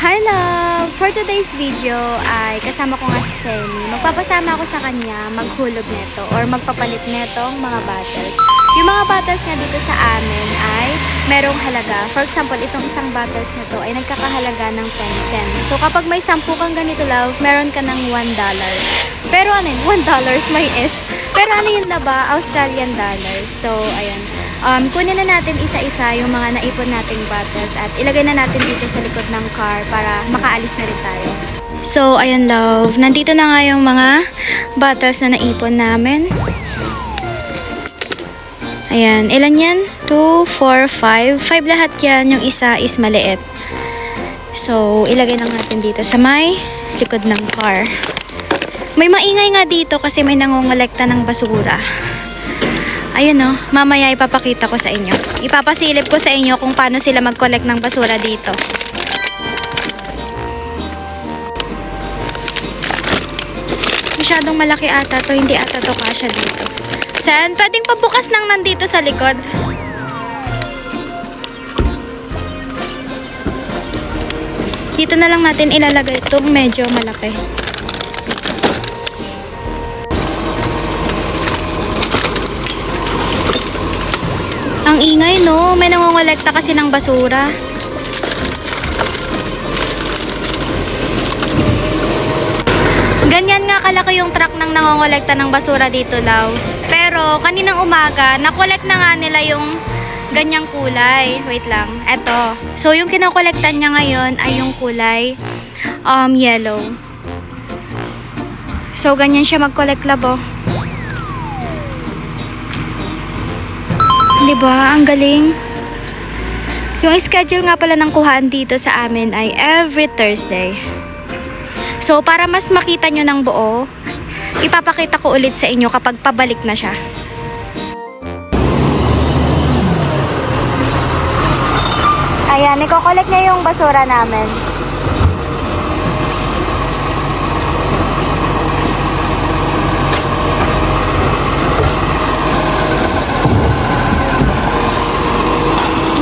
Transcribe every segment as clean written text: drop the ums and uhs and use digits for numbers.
Hi love! For today's video ay kasama ko nga si Semi. Magpapasama ako sa kanya maghulog neto or magpapalit netong mga bottles. Yung mga bottles nga dito sa amin ay merong halaga. For example, itong isang bottles na to ay nagkakahalaga ng 10 cents. So kapag may 10 kang ganito love, meron ka ng $1. Pero ano yun? $1 may S. Pero ano yun na ba? Australian dollars. So ayan. Kunin na natin isa-isa yung mga naipon nating bottles at ilagay na natin dito sa likod ng car para makaalis na rin tayo. So, ayan love. Nandito na nga yung mga bottles na naipon namin. Ayan. Ilan yan? 2, 4, 5. 5 lahat yan. Yung isa is maliit. So, ilagay na natin dito sa may likod ng car. May maingay nga dito kasi may nangongolekta ng basura. Ayun o, mamaya ipapakita ko sa inyo. Ipapasilip ko sa inyo kung paano sila mag-collect ng basura dito. Masyadong malaki ata to, hindi ata to kasya dito. Saan? Pwedeng pabukas nang nandito sa likod. Dito na lang natin ilalagay itong medyo malaki. Ang ingay no, may nangongolekta kasi ng basura. Ganyan nga kalaki yung truck ng nangongolekta ng basura dito law. Pero kaninang umaga, nakolekt na nga nila yung ganyang kulay. Wait lang, eto. So yung kinokolektan niya ngayon ay yung kulay yellow. So ganyan siya mag-collect labo. Diba? Ang galing. Yung schedule nga pala ng kuhaan dito sa amin ay every Thursday. So, para mas makita nyo ng buo, ipapakita ko ulit sa inyo kapag pabalik na siya. Ayan, iko-collect niya yung basura namin.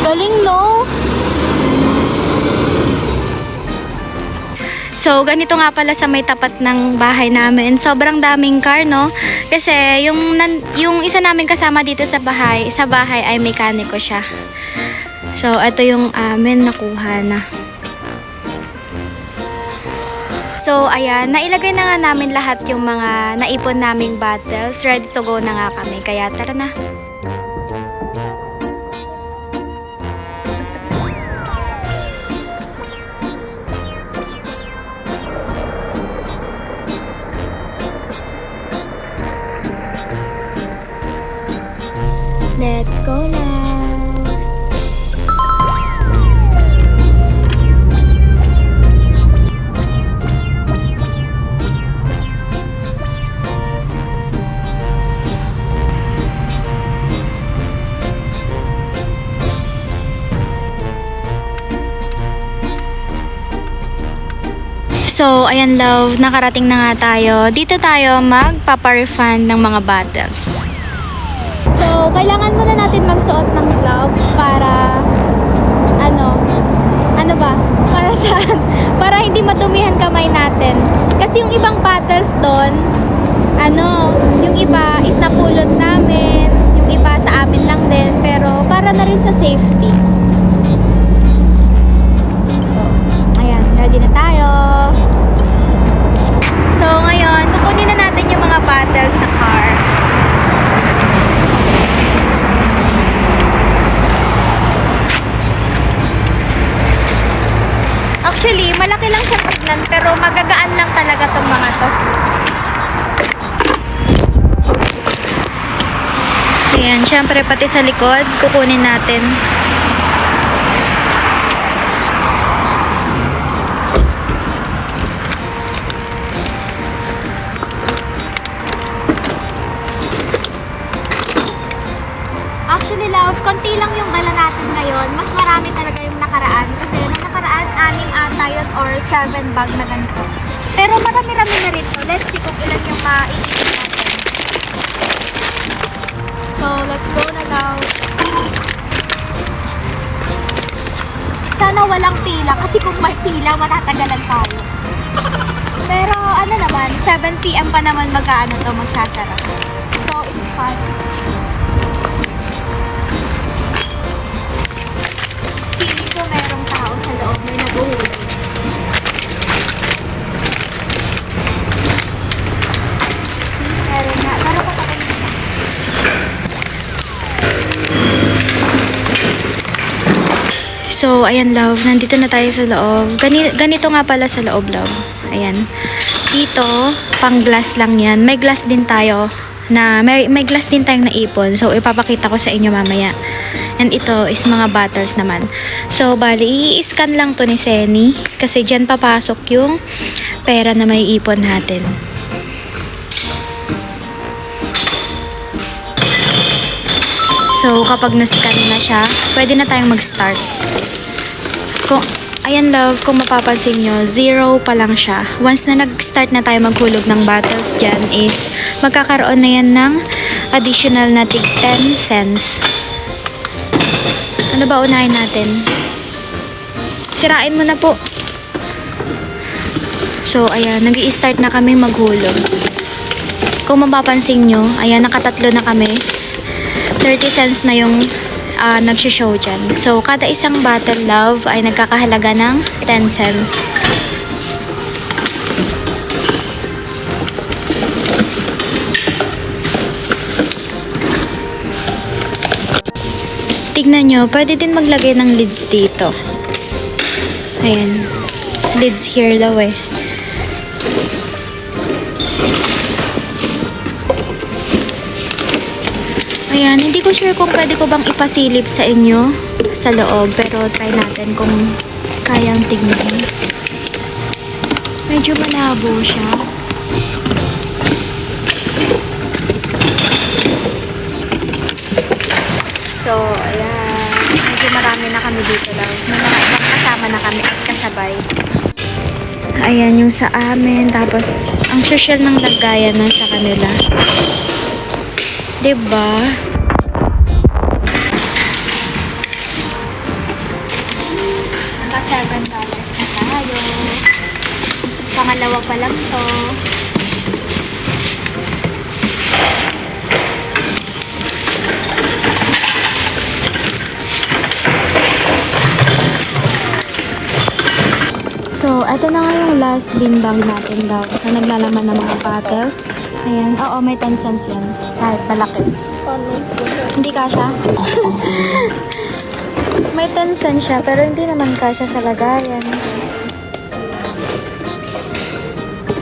Galing no? So, ganito nga pala sa may tapat ng bahay namin. Sobrang daming car, no? Kasi yung isa namin kasama dito sa bahay ay mekaniko siya. So, ito yung amin nakuha na. So, ayan, nailagay na nga namin lahat yung mga naipon naming bottles. Ready to go na nga kami. Kaya tara na. Let's go now. So, ayan love, nakarating na nga tayo. Dito tayo magpapa-refund ng mga bottles. So, kailangan muna natin magsuot ng gloves para ano ba? Para saan? Para hindi matumihan kamay natin. Kasi yung ibang bottles doon, yung iba is napulot namin, yung iba sa amin lang din, pero para na rin sa safety. So, ayan, ready na tayo. So, ngayon, kukunin na natin yung mga bottles sa car. Actually, malaki lang siyang tignan pero magagaan lang talaga itong mga to. Ayan, syempre pati sa likod, kukunin natin. Actually love, konti lang yung dala natin ngayon. Mas marami talaga yung nakaraan. Kasi nung nakaraan, 6 ata yun or 7 bag na ganito. Pero marami-rami na rin to. Let's see kung ilan yung maiipin natin. So, let's go na daw. Sana walang pila kasi kung may pila, matatagalan tayo. Pero ano naman, 7 PM pa naman magsasara. So, it's fine. Feeling ko merong tao sa loob, may naguhuli. See, meron na. Tara pa tapos na. So, ayan love, nandito na tayo sa loob. Ganito nga pala sa loob, love. Ayan. Dito, pang glass lang yan. May glass din tayo na, may glass din tayong naipon. So, ipapakita ko sa inyo mamaya. And ito is mga bottles naman. So, bali, i-scan lang to ni Senny. Kasi dyan papasok yung pera na may ipon natin. So, kapag na-scan na siya, pwede na tayong mag-start. Ayan love, kung mapapansin nyo, 0 pa lang siya. Once na nag-start na tayo maghulog ng bottles dyan is magkakaroon na yan ng additional na tig 10 cents. Ano ba unahin natin? Sirain mo na po. So, ayan, nag-i-start na kami maghulog. Kung mapapansin nyo, ayan, nakatatlo na kami. 30 cents na yung nagsishow dyan. So, kada isang bottle love ay nagkakahalaga ng 10 cents. Tignan nyo, pwede din maglagay ng lids dito. Ayan. Lids here daw eh. Ayan, hindi ko sure kung pwede ko bang ipasilip sa inyo sa loob. Pero try natin kung kayang tignan. Medyo malabo siya. So, ayan. Medyo marami na kami dito lang. May mga ibang kasama na kami at kasabay. Ayan yung sa amin. Tapos, ang social ng lagayan na sa kanila. Diba? Naka $7 na tayo. Pangalawa pa lang to. So, ito na nga yung last bin bag natin daw na naglalaman ng mga bottles. Ayan. Oo, may 10 cents yan. Kahit malaki. Hindi kasha. May 10 cents siya, pero hindi naman kasha sa lagayan.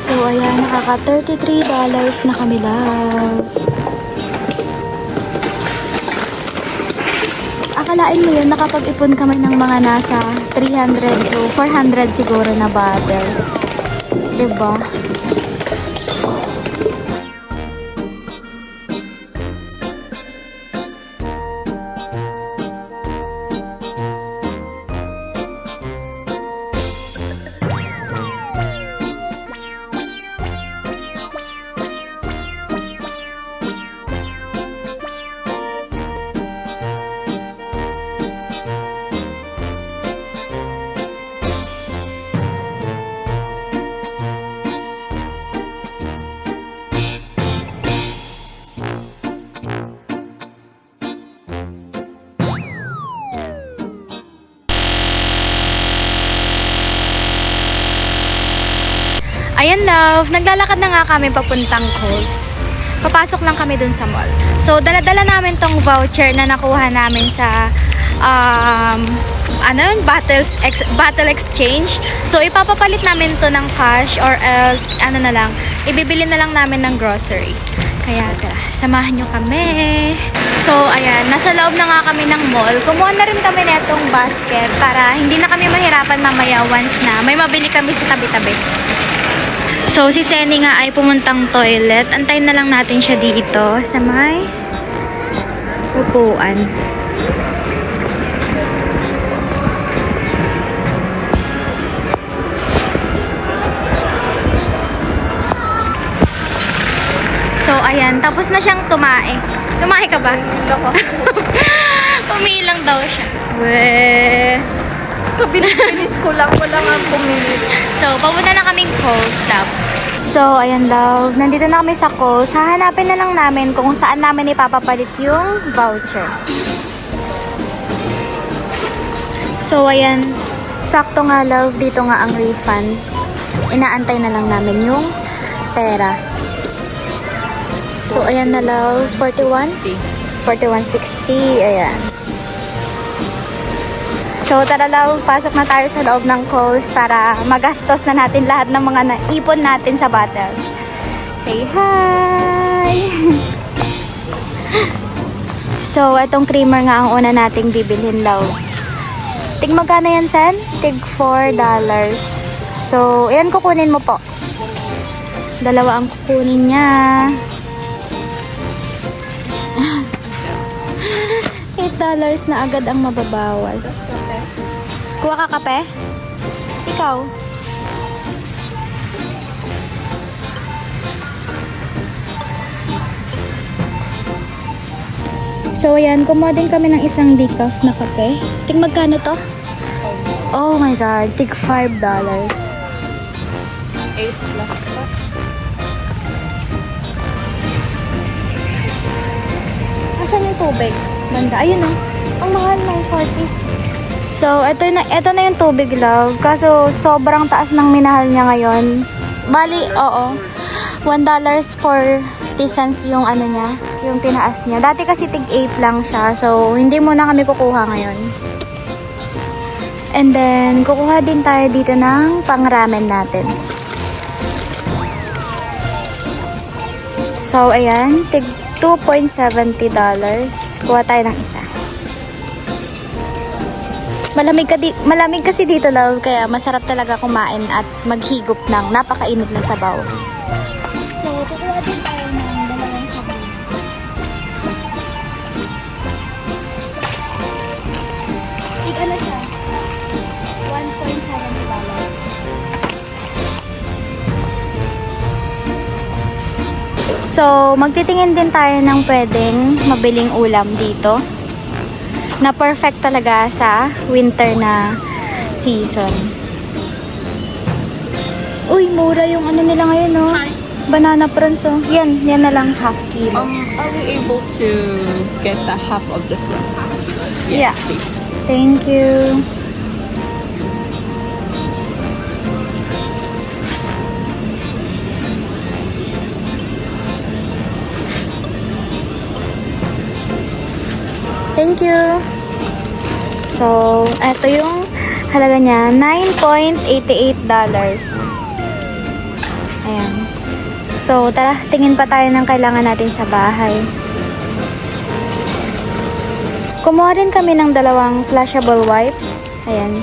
So, ayan. Nakaka $33 na kami, love. Akalain mo yun, nakapag-ipon kami ng mga nasa 300 to 400 siguro na bottles. Diba? Ayan love, naglalakad na nga kami papuntang Coles. Papasok lang kami dun sa mall. So, dala-dala namin tong voucher na nakuha namin sa battle exchange. So, ipapapalit namin to ng cash or else, ibibili na lang namin ng grocery. Kaya, tara, samahan nyo kami. So, ayan, nasa loob na nga kami ng mall. Kumuha na rin kami netong basket para hindi na kami mahirapan mamaya once na may mabili kami sa tabi-tabi. So, si Senny nga ay pumuntang toilet. Antayin na lang natin siya dito sa may upuan. So, ayan. Tapos na siyang tumae. Tumae ka ba? Umiilang daw siya. Weh. Kabilis ko lang, wala nga minutes. So, papunta na kaming Kohl's, love. So, ayan, love. Nandito na kami sa Kohl's. Hahanapin na lang namin kung saan namin ipapapalit yung voucher. So, ayan. Sakto nga, love. Dito nga ang refund. Inaantay na lang namin yung pera. So, ayan na, love. 41.60. Ayan. So, tara, love. Pasok na tayo sa loob ng Kohl's para magastos na natin lahat ng mga naipon natin sa bottles. Say hi! So, itong creamer nga ang una nating bibilhin, love. Tig magkano yan, Sen? Tig $4. So, yan kukunin mo po. Dalawa ang kukunin niya. $8 na agad ang mababawas. Kuha ka kape? Ikaw? So, ayan. Kumuha din kami ng isang decaf na kape. Tig magkano to? Oh my God. Tig $5. 8 plus pa. Asan yung tubig? Banda. Ayun oh. Ang mahal na 40. So, ito na yung tubig, love. Kaso, sobrang taas ng minahal niya ngayon. Bali, oo. $1.40 yung ano niya, yung tinaas niya. Dati kasi tig 8 lang siya. So, hindi muna kami kukuha ngayon. And then, kukuha din tayo dito ng pang-ramen natin. So, ayan. Tig $2.70. Kuha tayo ng isa. Malamig kasi dito, love. Kaya masarap talaga kumain at maghigop ng napakainit na sabaw. So, kukuha din tayo ng dalawang sabaw. Tig ano siya? $1.70. So, magtitingin din tayo ng pwedeng mabiling ulam dito. Na perfect talaga sa winter na season. Uy, mura yung ano nila ngayon, no? Banana prawns, oh. Yan na lang half kilo. Are we able to get the half of this one? Yeah. Yes, please. Thank you. Thank you. So, ito yung halaga niya, $9.88. Ayan. So, tara, tingin pa tayo ng kailangan natin sa bahay. Kumuha rin kami ng dalawang flushable wipes. Ayan.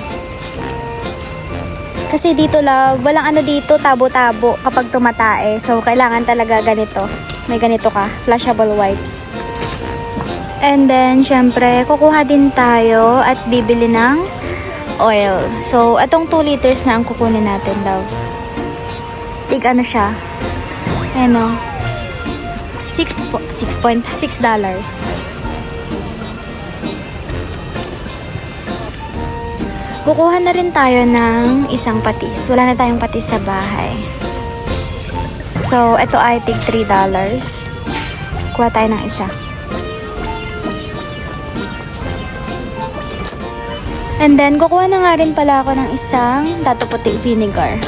Kasi dito, love, walang ano dito, tabo-tabo kapag tumatae. So, kailangan talaga ganito. May ganito ka, flushable wipes. And then, syempre, kukuha din tayo at bibili ng oil. So, itong 2 liters na ang kukunin natin, love. Tig ano siya? Ano? $6.6. Kukuha na rin tayo ng isang patis. Wala na tayong patis sa bahay. So, ito ay tig $3. Kuha tayo ng isa. And then, kukuha na nga rin pala ako ng isang dato puti vinegar.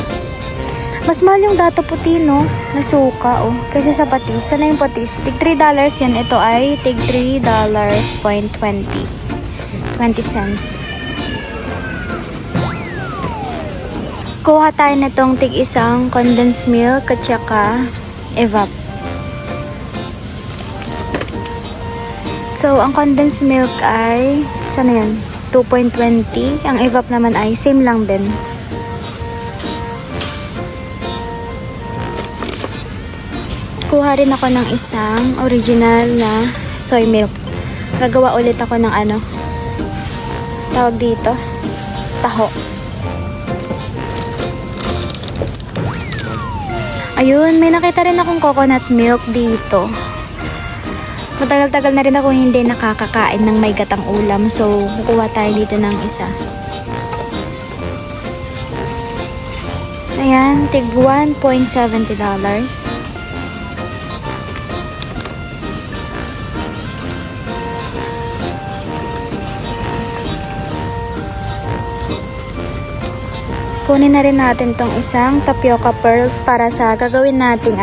Mas mahal yung dato puti, no? Na suka, oh. Kasi sa patis. Sana yung patis? Tig $3 yan. Ito ay tig $3.20. 20 cents. Kuha tayo na tong tig isang condensed milk at saka evap. So, ang condensed milk ay, sana yan? 2.20. Ang evap naman ay same lang din. Kuha rin ako ng isang original na soy milk. Gagawa ulit ako ng ano, tawag dito, taho. Ayun, may nakita rin akong coconut milk dito. Matagal-tagal na rin ako hindi nakakakain ng may gatang ulam. So, kukuha tayo dito ng isa. Ayan, tig $1.70. Kunin na rin natin tong isang tapioca pearls para sa gagawin nating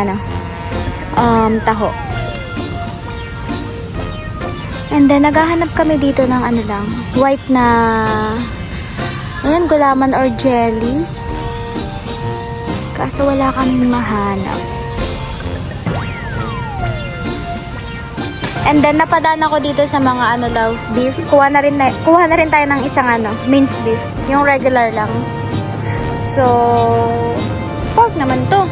taho. And then, naghahanap kami dito ng white na, ayan, gulaman or jelly. Kaso wala kaming mahanap. And then, napadaan ako dito sa mga beef. Kuha na rin tayo ng isang minced beef. Yung regular lang. So, pork naman to.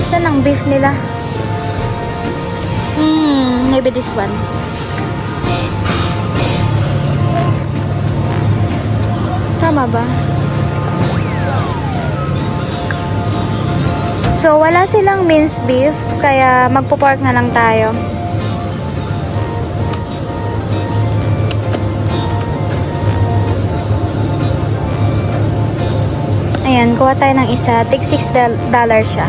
Saan ang beef nila? Maybe this one. Tama ba? So, wala silang minced beef, kaya magpo-pork na lang tayo. Ayan, kuha tayo ng isa. Tig $6 siya.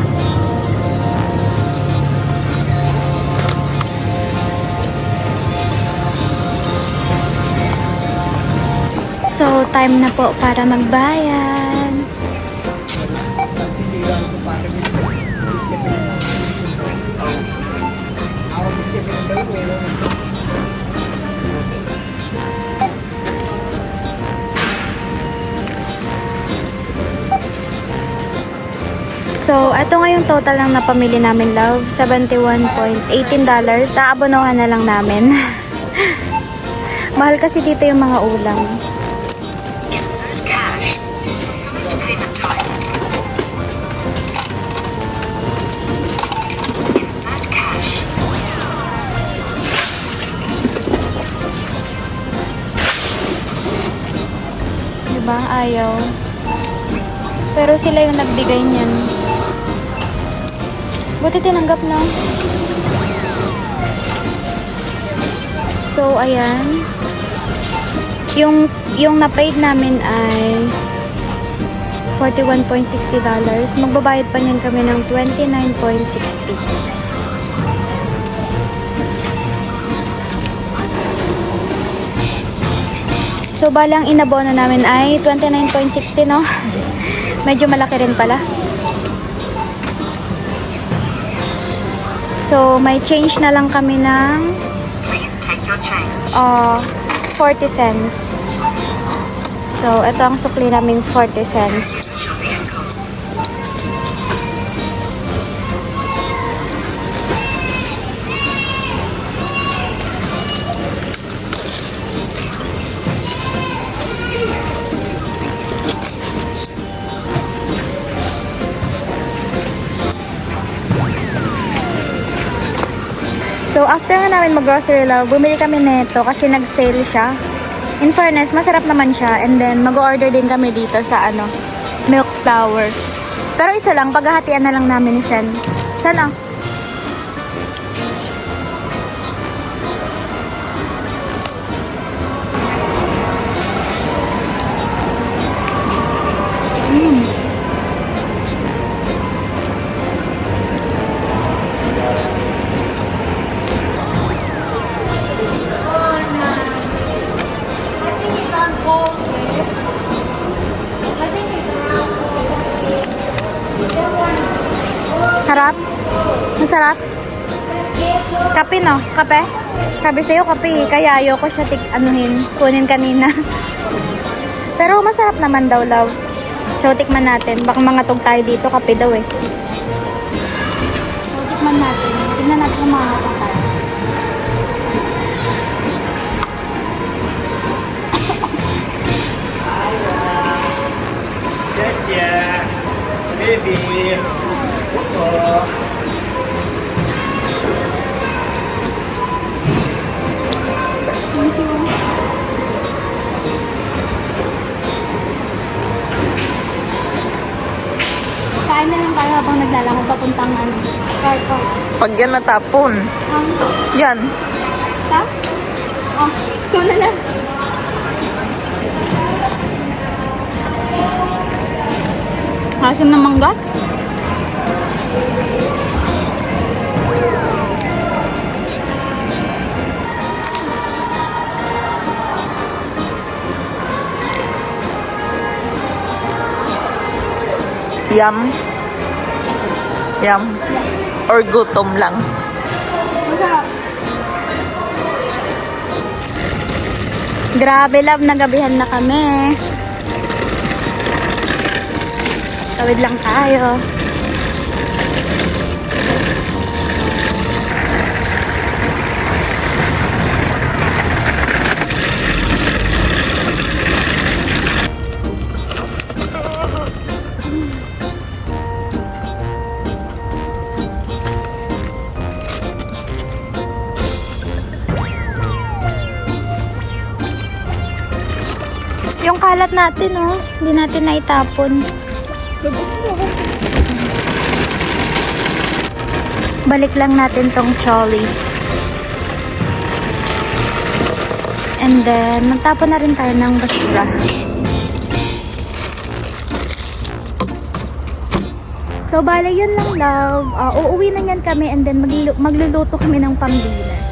So, time na po para magbayan. So, ito nga yung total ng napamili namin, love. $71.18. Aabonohan na lang namin. Mahal kasi dito yung mga ulam. Insert cash. Select payment type. Insert cash. Diba? Ayaw. Pero sila yung nagbigay niyan. Buti tinanggap na. So, ayan. Yung na-paid namin ay $41.60. Magbabayad pa niyan kami ng $29.60. So, balang inabono namin ay $29.60, no? Medyo malaki rin pala. So, may change na lang kami ng Please take your change. 40 cents. So, ito ang sukli namin, 40 cents. Special vehicles. So, after nga namin mag-grocery, love, bumili kami nito kasi nag-sale siya. In fairness, masarap naman siya. And then, mag-order din kami dito sa milk flour. Pero isa lang, paghahatian na lang namin ni Sen. Sana? Sarap? Masarap? Kape, no? Kape? Sabi sa'yo, kape. Kaya ayoko siya kunin kanina. Pero masarap naman daw, love. So, tikman natin. Baka mangatog tayo dito, kape daw eh. So, tikman natin. Tignan natin kung mangatog tayo. Baby. Kain na lang tayo habang naglalango papuntang car park. Pag yan natapon. Yan. Ta? Oh, ikaw na lang. Asim na mangga. Yum. Yum. Or gutom lang. Grabe, love, nagabihan na kami. Tawid lang tayo. Yung kalat natin, oh. Hindi natin naitapon. Balik lang natin tong trolley. And then, magtapon na rin tayo ng basura. So, bale, yun lang, love. Uuwi na yan kami and then magluluto kami ng pambilan.